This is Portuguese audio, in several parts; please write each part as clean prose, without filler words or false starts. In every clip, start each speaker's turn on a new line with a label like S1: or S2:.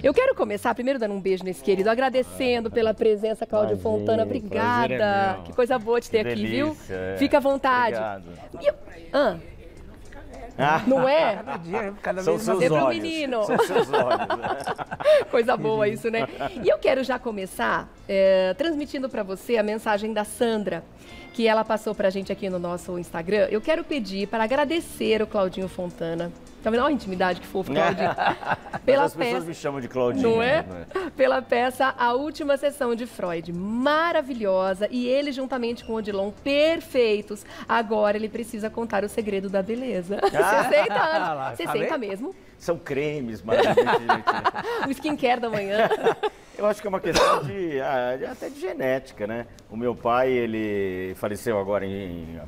S1: Eu quero começar primeiro dando um beijo nesse querido, agradecendo pela presença, Cláudio Fontana. Obrigada. Que coisa boa te ter aqui, viu? Fica à vontade.
S2: Obrigado.
S1: Não é?
S3: Cada dia, cada
S2: São
S3: vez
S2: seus
S3: mais.
S1: Sempre um
S2: olhos.
S1: menino.
S2: São seus olhos.
S1: Coisa boa isso, né? E eu quero já começar transmitindo para você a mensagem da Sandra, que ela passou pra gente aqui no nosso Instagram. Eu quero pedir para agradecer o Claudinho Fontana. Tá vendo? Olha a intimidade que fofo, Claudinho. Pela
S2: Mas as pessoas
S1: peça,
S2: me chamam de Claudinho.
S1: não é? Pela peça A Última Sessão de Freud. Maravilhosa. E ele, juntamente com o Odilon, perfeitos. Agora ele precisa contar o segredo da beleza. 60 anos. 60 mesmo.
S2: São cremes maravilhosos.
S1: O skincare da manhã.
S2: Eu acho que é uma questão até de genética, né? O meu pai, ele faleceu agora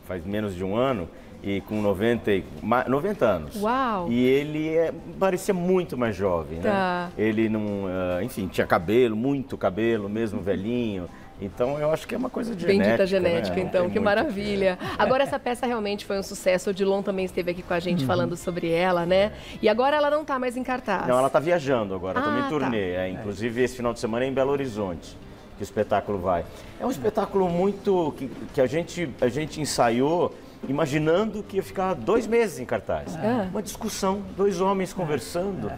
S2: faz menos de um ano e com 90 anos.
S1: Uau!
S2: E ele parecia muito mais jovem,
S1: Tá.
S2: né? Ele não, enfim, tinha cabelo, muito cabelo, mesmo velhinho. Então, eu acho que é uma coisa de
S1: Bendita
S2: genética,
S1: genética,
S2: né?
S1: então,
S2: Tem
S1: que
S2: muito
S1: maravilha. Agora, essa peça realmente foi um sucesso. O Odilon também esteve aqui com a gente falando sobre ela, né? E agora ela não está mais em cartaz.
S2: Não, ela está viajando agora, também em turnê.
S1: Tá.
S2: Inclusive, esse final de semana é em Belo Horizonte, que o espetáculo vai. É um espetáculo muito que a gente ensaiou imaginando que ia ficar 2 meses em cartaz. Uma discussão, 2 homens conversando.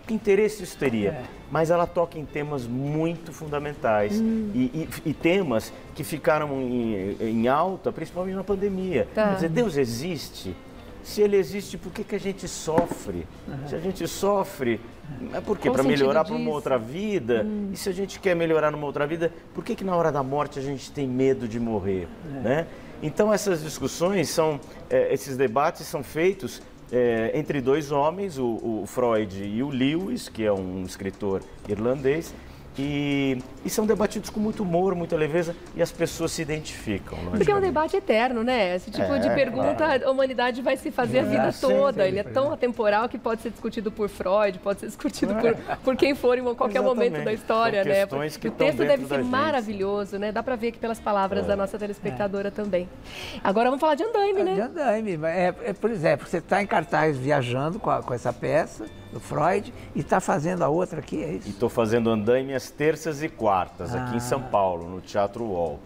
S2: Que interesse isso teria? Mas ela toca em temas muito fundamentais e temas que ficaram em alta, principalmente na pandemia.
S1: Tá.
S2: Quer dizer, Deus existe? Se ele existe, por que a gente sofre? Se a gente sofre, é porque para melhorar para uma outra vida. E se a gente quer melhorar numa outra vida, por que na hora da morte a gente tem medo de morrer? Né? Então essas discussões esses debates são feitos entre 2 homens, o Freud e o Lewis, que é um escritor irlandês, e são debatidos com muito humor, muita leveza, e as pessoas se identificam.
S1: Porque é um debate eterno, né? Esse tipo de pergunta a humanidade vai se fazer a vida toda. Ele é tão atemporal que pode ser discutido por Freud, pode ser discutido por quem for em qualquer momento da história,
S2: são
S1: né?
S2: questões que
S1: O texto
S2: estão
S1: deve
S2: dentro
S1: ser
S2: da gente.
S1: maravilhoso, né? Dá pra ver aqui pelas palavras da nossa telespectadora também. Agora vamos falar de andaime, né?
S3: De andaime. Por exemplo, você está em cartaz viajando com essa peça do Freud e está fazendo a outra aqui, é isso?
S2: E estou fazendo andaime às terças e quartas, aqui em São Paulo, no Teatro UOL.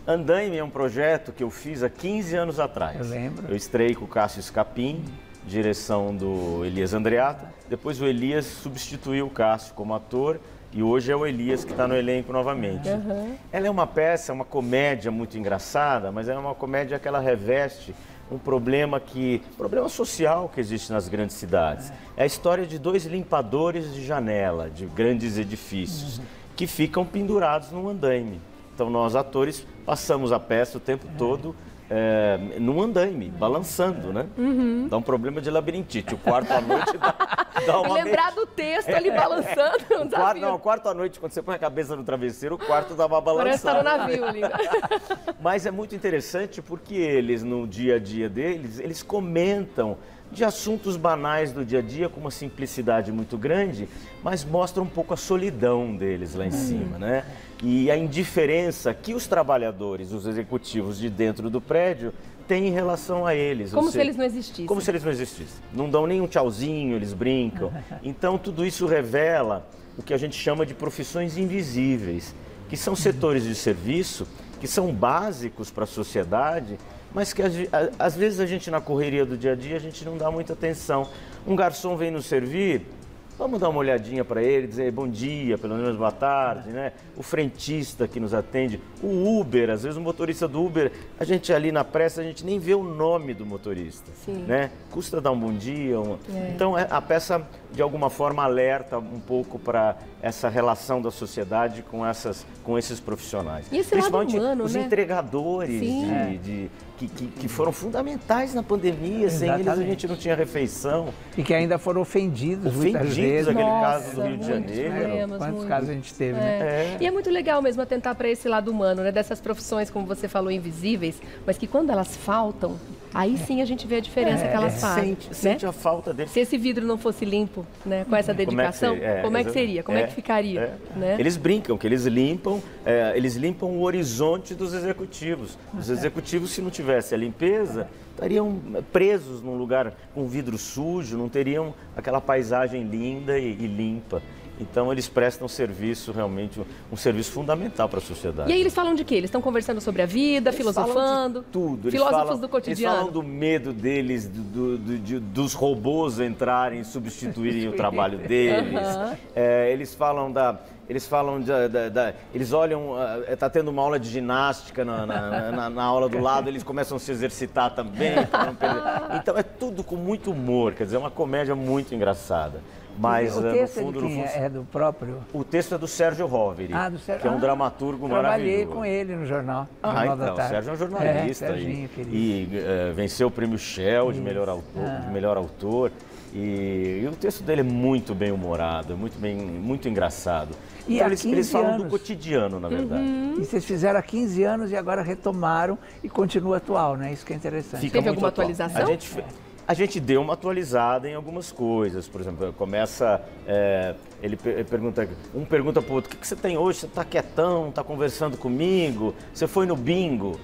S2: Andaime é um projeto que eu fiz há 15 anos atrás.
S3: Eu lembro.
S2: Eu estrei com o Cássio Scapim, direção do Elias Andreatta. Depois o Elias substituiu o Cássio como ator e hoje é o Elias que está no elenco novamente. Ela é uma peça, uma comédia muito engraçada, mas é uma comédia que ela reveste um problema social que existe nas grandes cidades. É a história de 2 limpadores de janela de grandes edifícios que ficam pendurados num andaime. Então nós, atores, passamos a peça o tempo todo num andaime, balançando, né? Dá um problema de labirintite. O quarto à noite dá uma...
S1: Lembrar do texto ali balançando, é um desafio.
S2: O quarto à noite, quando você põe a cabeça no travesseiro, o quarto dá uma
S1: Parece estar
S2: balançada.
S1: no navio ali.
S2: Mas é muito interessante porque eles, no dia a dia deles, eles comentam de assuntos banais do dia a dia com uma simplicidade muito grande, mas mostra um pouco a solidão deles lá em cima, né? E a indiferença que os trabalhadores, os executivos de dentro do prédio têm em relação a eles.
S1: Como se eles não existissem.
S2: Como se eles não existissem. Não dão nem um tchauzinho, eles brincam. Então tudo isso revela o que a gente chama de profissões invisíveis, que são setores de serviço, que são básicos para a sociedade, mas que às vezes a gente, na correria do dia a dia, a gente não dá muita atenção. Um garçom vem nos servir, vamos dar uma olhadinha para ele, dizer bom dia, pelo menos boa tarde, né? O frentista que nos atende, o Uber, às vezes o motorista do Uber, a gente ali na pressa, a gente nem vê o nome do motorista, né? Custa dar um bom dia. Então a peça, de alguma forma, alerta um pouco para essa relação da sociedade com esses profissionais.
S1: E esse
S2: principalmente
S1: lado humano,
S2: os
S1: né?
S2: entregadores que foram fundamentais na pandemia. Sem eles a gente não tinha refeição.
S3: E que ainda foram ofendidos muitas vezes.
S2: Aquele caso do Rio de Janeiro.
S3: Quantos casos a gente teve, né?
S1: E é muito legal mesmo atentar para esse lado humano, né? Dessas profissões, como você falou, invisíveis, mas que quando elas faltam, aí sim a gente vê a diferença que elas fazem.
S2: Sente a falta deles.
S1: Se esse vidro não fosse limpo, né, com essa dedicação, como é que seria? Como é que ficaria? Né?
S2: Eles brincam que eles limpam o horizonte dos executivos. Os executivos, se não tivesse a limpeza, estariam presos num lugar com vidro sujo, não teriam aquela paisagem linda e limpa. Então eles prestam serviço, realmente, um serviço fundamental para a sociedade.
S1: E aí eles falam de quê? Eles estão conversando sobre a vida, filosofando?
S2: Tudo.
S1: Filósofos do cotidiano.
S2: Eles falam do medo deles, dos robôs entrarem e substituírem o trabalho deles. Eles falam eles olham, está tendo uma aula de ginástica na aula do lado, eles começam a se exercitar também. Então é tudo com muito humor, quer dizer, é uma comédia muito engraçada. Mas
S3: o texto
S2: no fundo,
S3: é do próprio?
S2: O texto é do Sérgio Roveri,
S3: do Sérgio,
S2: que é um dramaturgo maravilhoso.
S3: Trabalhei com ele no jornal.
S2: Então, o Sérgio é um jornalista e venceu o prêmio Shell de melhor autor. E o texto dele é muito bem humorado, muito engraçado.
S3: E
S2: então, eles falam do cotidiano, na verdade.
S3: E vocês fizeram há 15 anos e agora retomaram e continua atual, né? Isso que é interessante.
S1: Teve alguma atualização?
S2: A gente deu uma atualizada em algumas coisas. Por exemplo, começa... ele pergunta... Um pergunta para o outro, o que você tem hoje? Você está quietão, está conversando comigo? Você foi no bingo?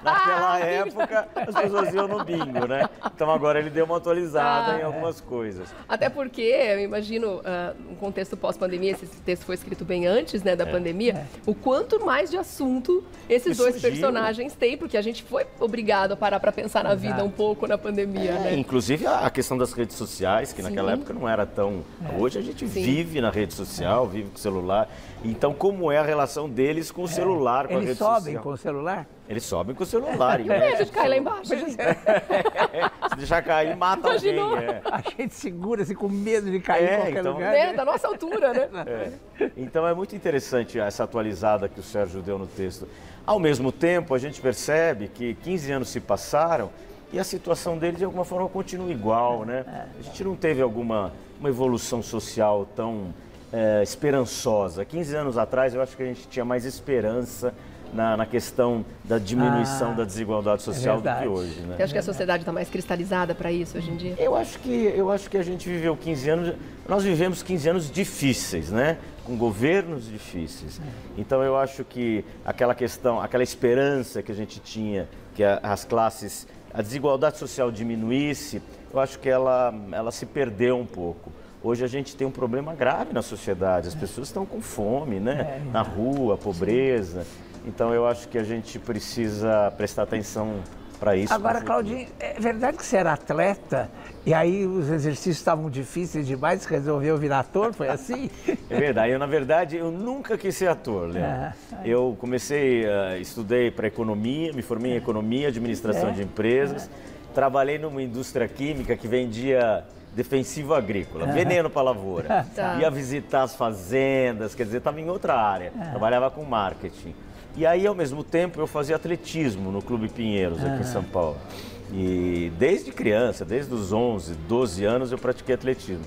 S2: Naquela época, as pessoas iam no bingo, né? Então agora ele deu uma atualizada em algumas coisas.
S1: Até porque, eu imagino, no contexto pós-pandemia, esse texto foi escrito bem antes, né, da pandemia, o quanto mais de assunto esses dois personagens têm, porque a gente foi obrigado a parar para pensar na vida um pouco na pandemia. Né?
S2: Inclusive a questão das redes sociais, que naquela época não era tão... Hoje a gente vive na rede social, vive com o celular. Então, como é a relação deles com o celular, com a rede social?
S3: Eles sobem com o celular?
S2: Eles sobem com o celular.
S1: E o medo de cair lá embaixo.
S2: Se deixar cair, mata alguém.
S3: A gente segura-se com medo de cair em qualquer lugar.
S1: Né? Da nossa altura, né?
S2: Então é muito interessante essa atualizada que o Sérgio deu no texto. Ao mesmo tempo, a gente percebe que 15 anos se passaram e a situação dele, de alguma forma, continua igual, né? A gente não teve uma evolução social tão esperançosa. 15 anos atrás, eu acho que a gente tinha mais esperança na questão da diminuição da desigualdade social do que hoje, né?
S1: Você acha que a sociedade está mais cristalizada para isso hoje em dia?
S2: Eu acho que a gente viveu 15 anos... Nós vivemos 15 anos difíceis, né? Com governos difíceis. Então, eu acho que aquela questão, aquela esperança que a gente tinha, que as classes... A desigualdade social diminuísse, eu acho que ela se perdeu um pouco. Hoje a gente tem um problema grave na sociedade, as pessoas estão com fome, né? Na rua, pobreza. Então eu acho que a gente precisa prestar atenção para isso.
S3: Agora, Claudinho, é verdade que você era atleta e aí os exercícios estavam difíceis demais, você resolveu virar ator, foi assim?
S2: É verdade. Na verdade, eu nunca quis ser ator, Léo. Eu estudei para economia, me formei em economia, administração de empresas, trabalhei numa indústria química que vendia defensivo agrícola, veneno para a lavoura. Ia visitar as fazendas, quer dizer, estava em outra área, trabalhava com marketing. E aí, ao mesmo tempo, eu fazia atletismo no Clube Pinheiros, aqui em São Paulo. E desde criança, desde os 11, 12 anos, eu pratiquei atletismo.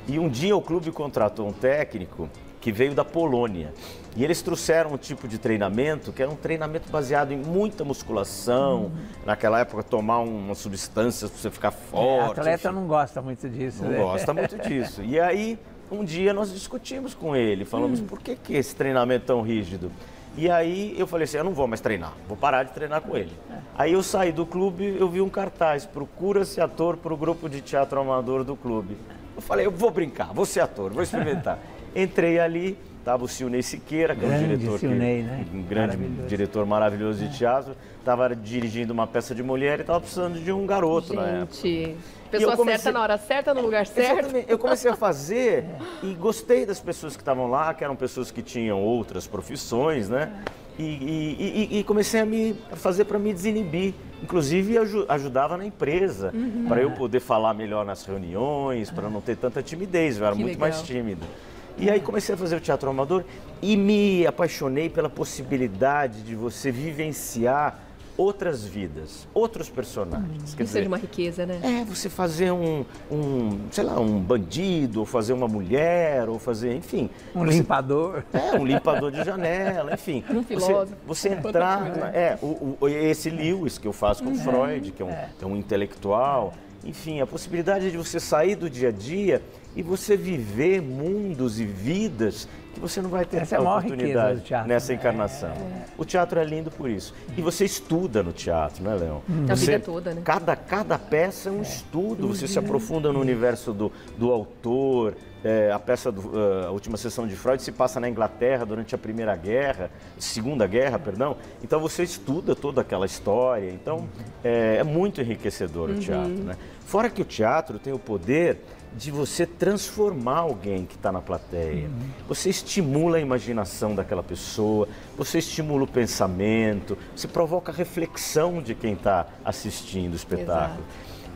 S2: E um dia o clube contratou um técnico que veio da Polônia. E eles trouxeram um tipo de treinamento que era um treinamento baseado em muita musculação. Naquela época, tomar umas substâncias para você ficar forte.
S3: O atleta não gosta muito disso.
S2: Não gosta muito disso. E aí, um dia nós discutimos com ele, falamos, por que esse treinamento tão rígido? E aí eu falei assim, eu não vou mais treinar, vou parar de treinar com ele. Aí eu saí do clube, eu vi um cartaz, procura-se ator para o grupo de teatro amador do clube. Eu falei, eu vou brincar, vou ser ator, vou experimentar. Entrei ali, estava o Silnei Siqueira, que é um grande diretor maravilhoso de teatro, estava dirigindo uma peça de mulher e estava precisando de um garoto na época.
S1: Pessoa certa na hora certa, no lugar certo.
S2: Exatamente. Eu comecei a fazer e gostei das pessoas que estavam lá, que eram pessoas que tinham outras profissões, né? E comecei a fazer para me desinibir. Inclusive, ajudava na empresa, para eu poder falar melhor nas reuniões, para não ter tanta timidez, eu era muito mais tímido. E aí comecei a fazer o teatro amador e me apaixonei pela possibilidade de você vivenciar outras vidas, outros personagens.
S1: Isso é de uma riqueza, né?
S2: Você fazer um bandido, ou fazer uma mulher, ou fazer, enfim...
S3: limpador.
S2: Um limpador de janela, enfim.
S1: Um filósofo.
S2: Você entrar... esse Lewis que eu faço com Freud, que é um intelectual. Enfim, a possibilidade de você sair do dia a dia e você viver mundos e vidas que você não vai ter
S3: Essa é a
S2: a
S3: maior
S2: oportunidade
S3: riqueza do teatro,
S2: nessa
S3: né?
S2: encarnação. O teatro é lindo por isso. E você estuda no teatro, né, Leão?
S1: A vida toda, né?
S2: Cada peça é um estudo, você se aprofunda no universo do autor. A peça, a última sessão de Freud se passa na Inglaterra durante a Segunda Guerra, perdão. Então você estuda toda aquela história. Então é muito enriquecedor o teatro, né? Fora que o teatro tem o poder de você transformar alguém que está na plateia. Você estimula a imaginação daquela pessoa, você estimula o pensamento, você provoca a reflexão de quem está assistindo o espetáculo.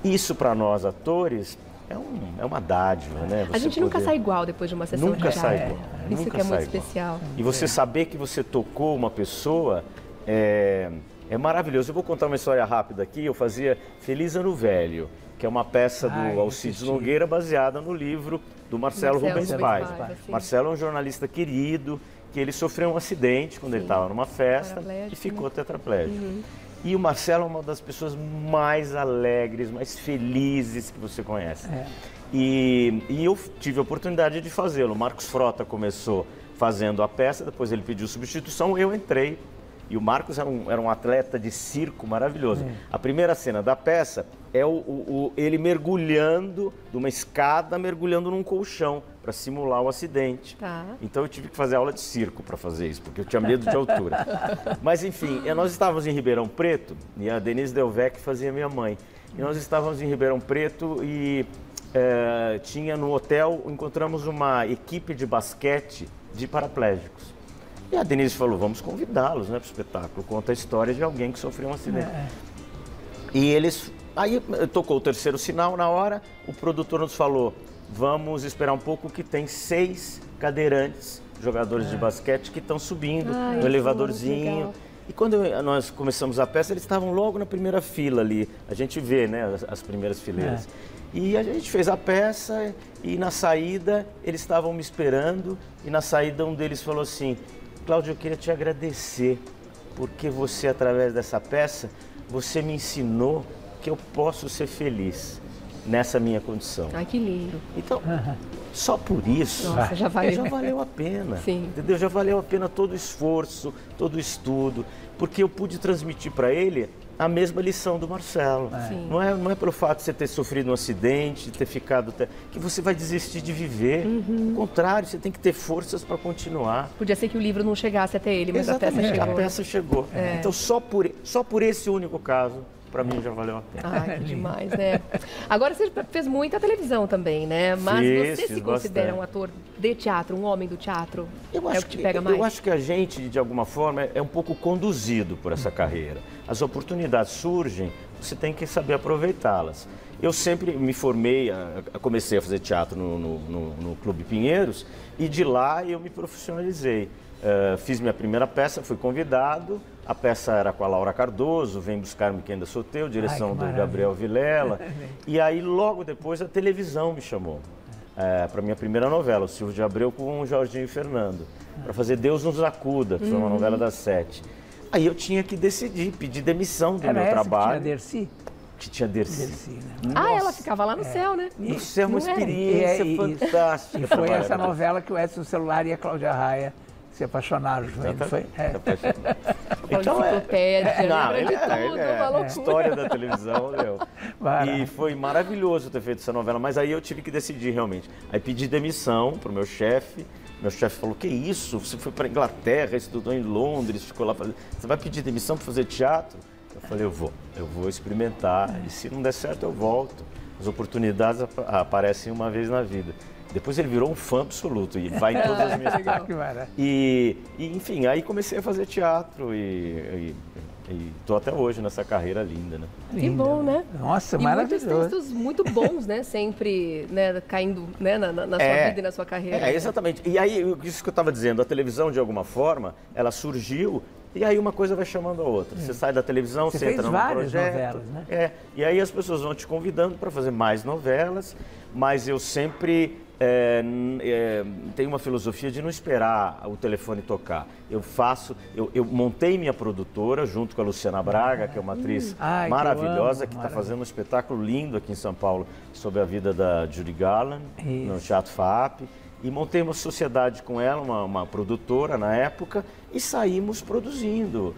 S2: Isso para nós atores é uma dádiva, né?
S1: A gente nunca sai igual depois de uma sessão de teatro.
S2: Nunca sai igual.
S1: Isso
S2: Nunca
S1: que é muito
S2: sai igual.
S1: especial.
S2: E você saber que você tocou uma pessoa é maravilhoso. Eu vou contar uma história rápida aqui. Eu fazia Feliz Ano Velho, que é uma peça do Alcides Nogueira baseada no livro do Marcelo Rubens Paiva. Marcelo é um jornalista querido, que ele sofreu um acidente quando ele estava numa festa e ficou tetraplégico. E o Marcelo é uma das pessoas mais alegres, mais felizes que você conhece. E eu tive a oportunidade de fazê-lo. O Marcos Frota começou fazendo a peça, depois ele pediu substituição, eu entrei. E o Marcos era um atleta de circo maravilhoso. A primeira cena da peça é ele mergulhando de uma escada, mergulhando num colchão para simular o acidente. Então eu tive que fazer aula de circo para fazer isso, porque eu tinha medo de altura. Mas enfim, nós estávamos em Ribeirão Preto e a Denise Delvecq fazia minha mãe. E nós estávamos em Ribeirão Preto e tinha no hotel, encontramos uma equipe de basquete de paraplégicos. E a Denise falou, vamos convidá-los, né, para o espetáculo. Conta a história de alguém que sofreu um acidente. E aí tocou o terceiro sinal na hora, o produtor nos falou, vamos esperar um pouco que tem 6 cadeirantes, jogadores de basquete, que estão subindo no elevadorzinho. E quando nós começamos a peça, eles estavam logo na primeira fila ali. A gente vê, né, as primeiras fileiras. E a gente fez a peça e na saída eles estavam me esperando. E na saída um deles falou assim, Cláudio, eu queria te agradecer, porque você, através dessa peça, você me ensinou que eu posso ser feliz nessa minha condição.
S1: Ai, que lindo.
S2: Então, só por isso,
S1: nossa, já
S2: valeu a pena.
S1: Sim.
S2: Entendeu? Já valeu a pena todo o esforço, todo o estudo, porque eu pude transmitir para ele a mesma lição do Marcelo. Não é pelo fato de você ter sofrido um acidente, de ter ficado... que você vai desistir de viver. Ao contrário, você tem que ter forças para continuar.
S1: Podia ser que o livro não chegasse até ele, mas
S2: exatamente,
S1: a peça chegou.
S2: A peça chegou. Então, só por esse único caso, para mim já valeu a pena.
S1: Ah, que demais, né? Agora você fez muita televisão também, né? Mas você se considera um ator de teatro, um homem do teatro?
S2: Eu acho
S1: o que te pega mais?
S2: Eu acho que a gente, de alguma forma, é um pouco conduzido por essa carreira. As oportunidades surgem, você tem que saber aproveitá-las. Eu sempre me formei, comecei a fazer teatro no Clube Pinheiros e de lá eu me profissionalizei. Fiz minha primeira peça, fui convidado, a peça era com a Laura Cardoso, Vem Buscar-me Que Ainda Sou Teu, direção do Gabriel Vilela. E aí logo depois a televisão me chamou para minha primeira novela, o Silvio de Abreu com o Jorginho e Fernando, para fazer Deus Nos Acuda, que foi uma novela das 7. Aí eu tinha que decidir, pedir demissão do meu trabalho.
S3: Que tinha Dercy?
S2: Que tinha Dercy.
S3: Né?
S1: Ela ficava lá no céu, né?
S2: No céu, uma experiência fantástica.
S3: E foi essa novela que o Edson Celular e a Cláudia Raia se apaixonaram. Foi?
S2: Então
S1: ele
S2: é história da televisão, E foi maravilhoso ter feito essa novela, mas aí eu tive que decidir realmente. Aí pedi demissão pro meu chefe. Meu chefe falou, que isso? Você foi para Inglaterra, estudou em Londres, ficou lá fazendo... Você vai pedir demissão para fazer teatro? Eu falei, eu vou experimentar. E se não der certo, eu volto. As oportunidades aparecem uma vez na vida. Depois ele virou um fã absoluto e vai em todas as minhas coisas. E enfim, aí comecei a fazer teatro e estou até hoje nessa carreira linda, né?
S1: Que bom, né?
S3: Nossa, maravilhoso.
S1: E muitos textos muito bons, né? Sempre, né, caindo, né, na sua vida e na sua carreira.
S2: Exatamente. E aí, isso que eu estava dizendo, a televisão, de alguma forma, ela surgiu e aí uma coisa vai chamando a outra. Você sai da televisão, você entra num projeto.
S3: Novelas, né?
S2: E aí as pessoas vão te convidando para fazer mais novelas, mas eu sempre tenho uma filosofia de não esperar o telefone tocar. Eu montei minha produtora junto com a Luciana Braga, que é uma atriz maravilhosa, que está fazendo um espetáculo lindo aqui em São Paulo sobre a vida da Judy Garland, no Teatro FAAP. E montei uma sociedade com ela, uma produtora na época, e saímos produzindo.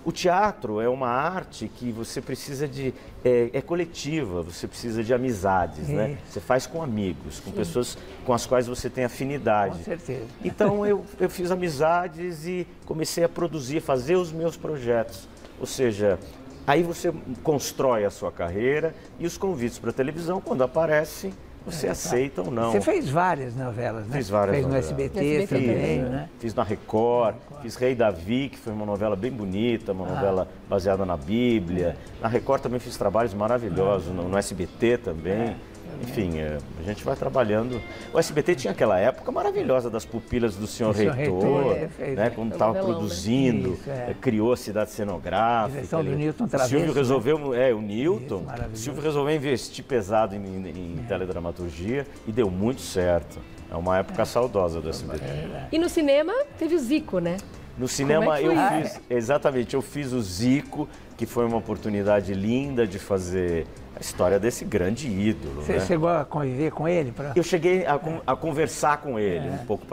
S2: O teatro é uma arte que você precisa de... é coletiva, você precisa de amizades, né? Você faz com amigos, com pessoas com as quais você tem afinidade.
S3: Com certeza.
S2: Então eu fiz amizades e comecei a produzir, fazer os meus projetos. Ou seja, aí você constrói a sua carreira e os convites para a televisão, quando aparecem, você aceita ou não.
S3: Você fez várias novelas, né?
S2: Fiz várias
S3: novelas.
S1: No
S3: SBT
S1: SBT
S3: também,
S1: também,
S3: né?
S2: Fiz na Record, fiz Rei Davi, que foi uma novela bem bonita, uma novela baseada na Bíblia. Na Record também fiz trabalhos maravilhosos, no SBT também. Enfim, a gente vai trabalhando. O SBT tinha aquela época maravilhosa das pupilas do senhor Reitor, né? Quando estava produzindo,
S3: Isso,
S2: criou a cidade cenográfica.
S3: Direção do Newton Travesso.
S2: Silvio resolveu, o Newton,
S3: Isso,
S2: Silvio resolveu investir pesado em teledramaturgia e deu muito certo. É uma época saudosa do SBT.
S1: E no cinema teve o Zico, né?
S2: No cinema
S1: Como é que foi
S2: fiz, exatamente, eu fiz o Zico, que foi uma oportunidade linda de fazer a história desse grande ídolo.
S3: Você
S2: né?
S3: chegou a conviver com ele?
S2: Eu cheguei a conversar com ele um pouco.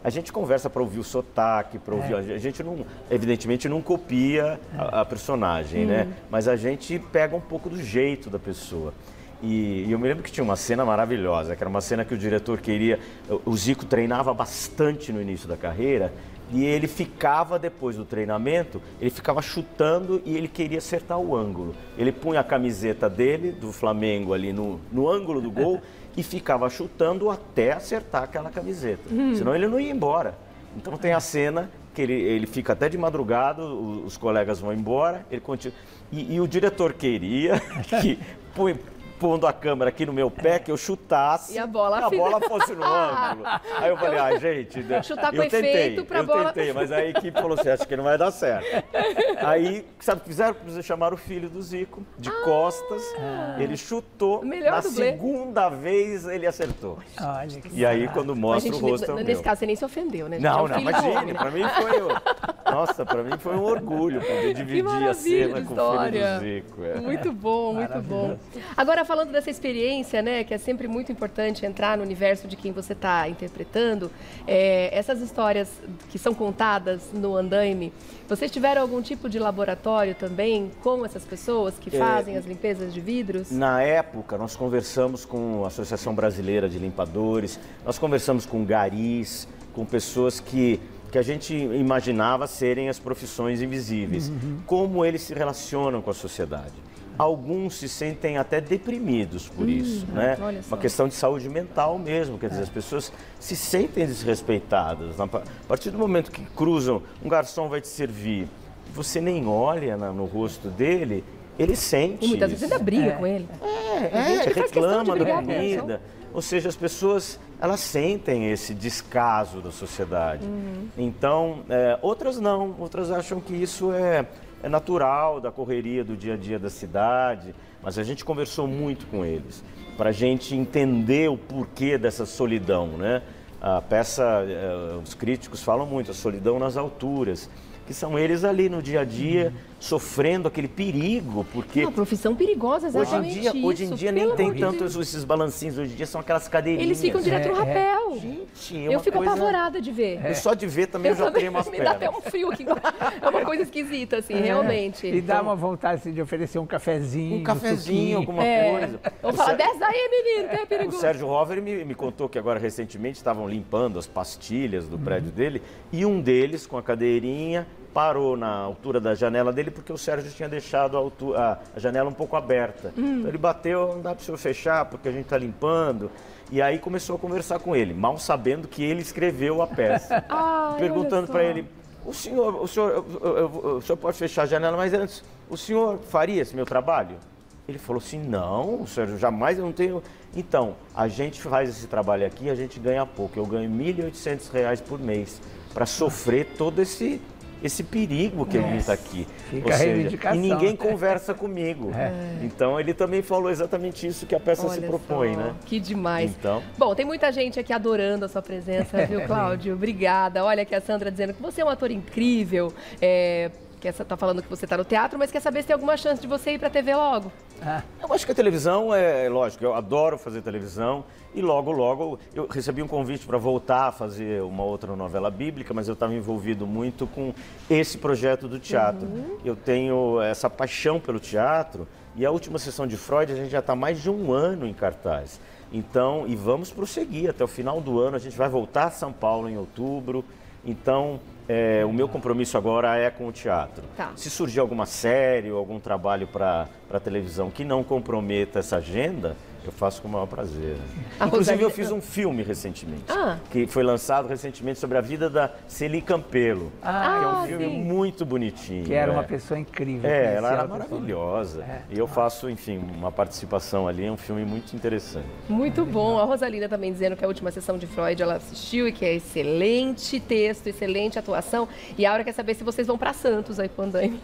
S2: A gente conversa para ouvir o sotaque, para ouvir. A gente, não, evidentemente, não copia a personagem, né? Mas a gente pega um pouco do jeito da pessoa. E eu me lembro que tinha uma cena maravilhosa, que era uma cena que o diretor queria... O Zico treinava bastante no início da carreira e ele ficava, depois do treinamento, ele ficava chutando e ele queria acertar o ângulo. Ele punha a camiseta dele, do Flamengo, ali no ângulo do gol e ficava chutando até acertar aquela camiseta. Senão ele não ia embora. Então tem a cena que ele fica até de madrugada, os colegas vão embora, ele continua... E o diretor queria que... pondo a câmera aqui no meu pé, que eu chutasse
S1: e a bola
S2: fosse no ângulo. Aí eu falei, gente,
S1: chutar
S2: eu
S1: efeito pra bola...
S2: tentei, mas a equipe falou assim, acho que não vai dar certo. Aí, sabe o que fizeram? Chamaram o filho do Zico, de costas, ele chutou, na segunda vez ele acertou.
S3: Olha que
S2: e aí, quando mostra o rosto,
S1: nesse caso, você nem se ofendeu, né?
S2: Não, imagine, pra mim foi... Nossa, pra mim foi um orgulho poder dividir a cena com o filho do Zico.
S1: Muito bom, muito bom. Agora, falando dessa experiência, né, que é sempre muito importante entrar no universo de quem você está interpretando, essas histórias que são contadas no andaime, vocês tiveram algum tipo de laboratório também com essas pessoas que fazem as limpezas de vidros?
S2: Na época, nós conversamos com a Associação Brasileira de Limpadores, nós conversamos com garis, com pessoas que a gente imaginava serem as profissões invisíveis. Como eles se relacionam com a sociedade. Alguns se sentem até deprimidos por isso, né? Uma questão de saúde mental mesmo, quer dizer, as pessoas se sentem desrespeitadas. A partir do momento que cruzam, um garçom vai te servir, você nem olha no rosto dele, ele sente.
S1: E muitas vezes ainda briga com ele.
S2: Reclama da comida. Ou seja, as pessoas, elas sentem esse descaso da sociedade. Então, outras não, outras acham que isso é natural da correria do dia a dia da cidade, mas a gente conversou muito com eles, para a gente entender o porquê dessa solidão, né? A peça, os críticos falam muito, a solidão nas alturas, que são eles ali no dia a dia, sofrendo aquele perigo, porque...
S1: Uma profissão perigosa, exatamente
S2: hoje em dia nem tem tanto esses balancinhos, hoje em dia são aquelas cadeirinhas.
S1: Eles ficam direto no rapel.
S2: Gente,
S1: eu fico apavorada de ver.
S2: Só de ver também eu já tremo as pernas.
S1: Me dá até um frio aqui. É uma coisa esquisita, assim, realmente.
S3: E dá uma vontade assim, de oferecer um cafezinho.
S2: Um cafezinho, alguma coisa.
S1: Vamos falar, desce daí, menino, que é perigoso.
S2: O Sérgio Rover me contou que agora recentemente estavam limpando as pastilhas do prédio dele e um deles, com a cadeirinha, parou na altura da janela dele porque o Sérgio tinha deixado a janela um pouco aberta. Então ele bateu, não dá para o senhor fechar porque a gente está limpando. E aí começou a conversar com ele, mal sabendo que ele escreveu a peça. Perguntando para ele, o senhor pode fechar a janela, mas antes, o senhor faria esse meu trabalho? Ele falou assim, não, Sérgio, jamais, eu não tenho... Então, a gente faz esse trabalho aqui, a gente ganha pouco. Eu ganho R$ 1.800 por mês para sofrer todo esse esse perigo que ele está aqui.
S3: Fica
S2: Ou
S3: a
S2: seja,
S3: reivindicação.
S2: e ninguém conversa comigo. Então ele também falou exatamente isso que a peça se propõe,
S1: só,
S2: né?
S1: Que demais.
S2: Então...
S1: Bom, tem muita gente aqui adorando a sua presença, viu, Cláudio? Obrigada. Olha aqui a Sandra dizendo que você é um ator incrível, que essa tá falando que você está no teatro, mas quer saber se tem alguma chance de você ir para a TV logo.
S2: Eu acho que a televisão lógico, eu adoro fazer televisão e logo eu recebi um convite para voltar a fazer uma outra novela bíblica, mas eu estava envolvido muito com esse projeto do teatro. Eu tenho essa paixão pelo teatro e a última sessão de Freud a gente já está mais de um ano em cartaz. Então, e vamos prosseguir até o final do ano, a gente vai voltar a São Paulo em outubro. Então, o meu compromisso agora é com o teatro.
S1: Tá.
S2: Se surgir alguma série ou algum trabalho para televisão que não comprometa essa agenda, eu faço com o maior prazer. Inclusive, eu fiz um filme recentemente, que foi lançado recentemente sobre a vida da Celi Campelo, que é um filme muito bonitinho.
S3: Que era uma pessoa incrível.
S2: Ela era maravilhosa. E eu faço, enfim, uma participação ali, é um filme muito interessante.
S1: Muito bom. A Rosalina também dizendo que a última sessão de Freud ela assistiu e que é excelente texto, excelente atuação. E a Aura quer saber se vocês vão para Santos aí quando aí.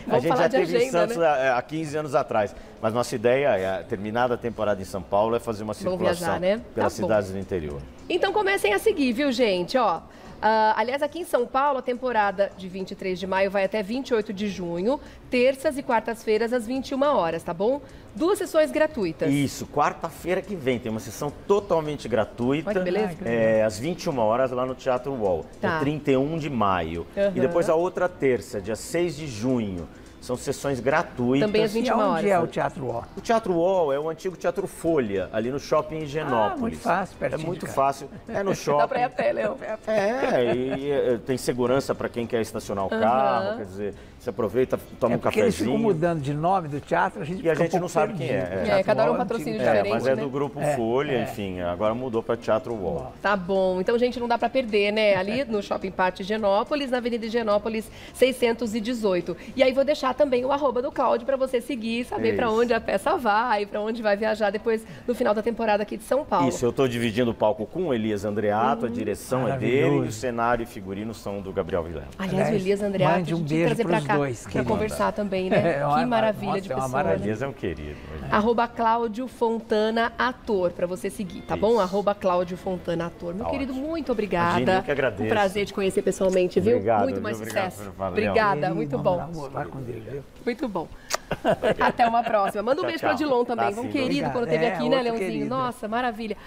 S2: A gente já teve em Santos, né? Há 15 anos atrás. Mas nossa ideia, terminada a temporada em São Paulo, é fazer uma circulação pelas cidades do interior.
S1: Então comecem a seguir, viu, gente? Aliás, aqui em São Paulo, a temporada de 23 de maio vai até 28 de junho, terças e quartas-feiras às 21 horas, tá bom? 2 sessões gratuitas.
S2: Isso, quarta-feira que vem tem uma sessão totalmente gratuita.
S1: Olha que beleza.
S2: Às 21 horas lá no Teatro UOL,
S1: Tá.
S2: 31 de maio. E depois a outra terça, dia 6 de junho. São sessões gratuitas.
S1: Também às 21 horas.
S3: E onde é o Teatro UOL?
S2: O Teatro UOL é o antigo Teatro Folha, ali no shopping Higienópolis.
S3: Muito fácil, pertinho.
S2: É muito fácil. É no shopping.
S1: Dá pra ir a pé, Léo.
S2: E tem segurança para quem quer estacionar o carro, quer dizer, você aproveita, toma um
S3: porque eles ficam
S2: cafezinho.
S3: mudando de nome do teatro, a gente
S2: E a gente não sabe quem é.
S1: Cada hora um patrocínio diferente,
S2: mas é
S1: né?
S2: do Grupo Folha, enfim, agora mudou para Teatro UOL.
S1: Tá bom. Então, gente, não dá pra perder, né? Ali no Shopping Parque Higienópolis, na Avenida Higienópolis 618. E aí vou deixar também o @ do Cláudio para você seguir, saber para onde a peça vai, para onde vai viajar depois no final da temporada aqui de São Paulo.
S2: Isso, eu estou dividindo o palco com o Elias Andreato, a direção é dele e o cenário e figurino são do Gabriel Vilela.
S1: Aliás, o Elias Andreato,
S3: mande um beijo
S1: trazer para cá para conversar também, né? Que maravilha de pessoa.
S2: O Elias é um querido.
S1: @Cláudio Fontana Ator, para você seguir, tá bom? @Cláudio Fontana Ator. Meu querido, muito obrigada.
S2: Imagina, eu que agradeço.
S1: Um prazer te conhecer pessoalmente, viu?
S2: Obrigado,
S1: muito mais
S2: obrigado
S1: sucesso.
S2: pelo
S1: Obrigada, muito bom.
S3: Vai com Deus, viu?
S1: Muito bom. Até uma próxima. Manda um beijo para Odilon também. Um querido quando esteve aqui, né,
S3: outro
S1: Leãozinho?
S3: querido.
S1: Nossa, maravilha.